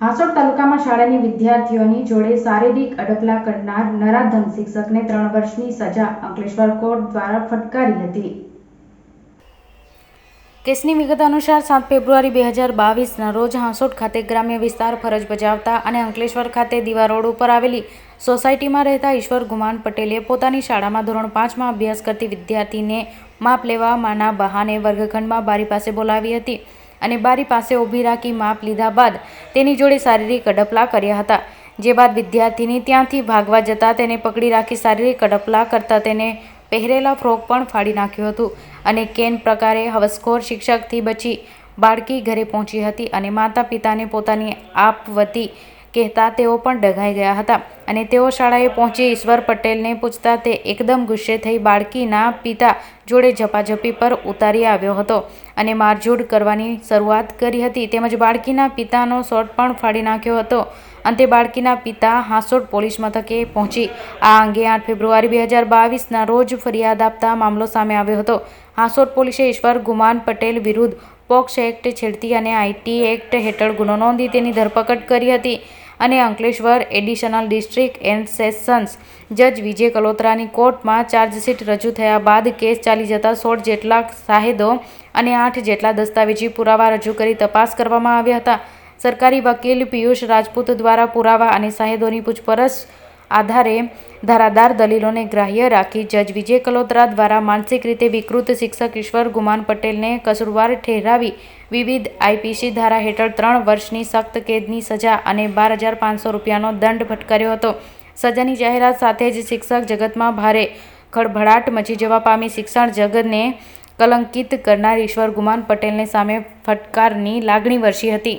હાસોડ તાલુકામાં શાળાની વિદ્યાર્થીઓની જોડે શારીરિક અડપલા કરનાર નરાધમ શિક્ષકને 3 વર્ષની સજા અંકલેશ્વર કોર્ટ દ્વારા ફટકારી હતી। કેસની વિગત અનુસાર 7 ફેબ્રુઆરી 2022ના રોજ હાંસોડ ખાતે ગ્રામ્ય વિસ્તાર ફરજ બજાવતા અને અંકલેશ્વર ખાતે દીવા રોડ ઉપર આવેલી સોસાયટીમાં રહેતા ઈશ્વર ગુમાન પટેલે પોતાની શાળામાં ધોરણ 5માં અભ્યાસ કરતી વિદ્યાર્થીને માપ લેવાના બહાને વર્ગખંડમાં બારી પાસે બોલાવી હતી અને બારી પાસે ઊભી રાખી માપ લીધા બાદ તેની જોડે શારીરિક અડપલા કર્યા હતા। જે બાદ વિદ્યાર્થીની ત્યાંથી ભાગવા જતાં તેને પકડી રાખી શારીરિક અડપલા કરતા તેને પહેરેલા ફ્રોક પણ ફાડી નાખ્યું હતું અને કેન પ્રકારે હવસખોર શિક્ષકથી બચી બાળકી ઘરે પહોંચી હતી અને માતા પિતાને પોતાની આપવતી કહેતા તેઓ પણ ડઘાઈ ગયા હતા અને તેઓ શાળાએ પહોંચી ઈશ્વર પટેલને પૂછતા તે એકદમ ગુસ્સે થઈ બાળકીના પિતા જોડે ઝપાઝપી પર ઉતારી આવ્યો હતો અને મારઝૂડ કરવાની શરૂઆત કરી હતી તેમજ બાળકીના પિતાનો શર્ટ પણ ફાડી નાખ્યો હતો। અંતે બાળકીના પિતા હાંસોડ પોલીસ મથકે પહોંચી આ અંગે 8 ફેબ્રુઆરી 2022ના રોજ ફરિયાદ આપતા મામલો સામે આવ્યો હતો। હાંસોડ પોલીસે ઈશ્વર ગુમાન પટેલ વિરુદ્ધ પોક્સો એક્ટ, છેડતી અને આઈટી એક્ટ હેઠળ ગુનો નોંધી તેની ધરપકડ કરી હતી અને Ankleshwar additional district and sessions જજ વિજય કલોત્રાની કોર્ટમાં ચાર્જશીટ રજૂ થયા બાદ કેસ ચાલી જતા 16 જેટલા શાહેદો અને 8 જેટલા દસ્તાવેજી પુરાવા રજૂ કરી તપાસ કરવામાં આવ્યા હતા। સરકારી વકીલ પિયુષ રાજપૂત દ્વારા પુરાવા અને શાહેદોની પૂછપરછ આધારે ધારાદાર દલીલોને ગ્રાહ્ય રાખી જજ વિજય કલોત્રા દ્વારા માનસિક રીતે વિકૃત શિક્ષક ઈશ્વર ગુમાન પટેલને કસૂરવાર ઠેરાવી વિવિધ આઈપીસી ધારા હેઠળ 3 વર્ષની સખ્ત કેદની સજા અને 12,500 રૂપિયાનો દંડ ફટકાર્યો હતો। સજાની જાહેરાત સાથે જ શિક્ષક જગતમાં ભારે ખળભળાટ મચી જવા પામી શિક્ષણ જગતને કલંકિત કરનાર ઈશ્વર ગુમાન પટેલને સામે ફટકારની લાગણી વરસી હતી।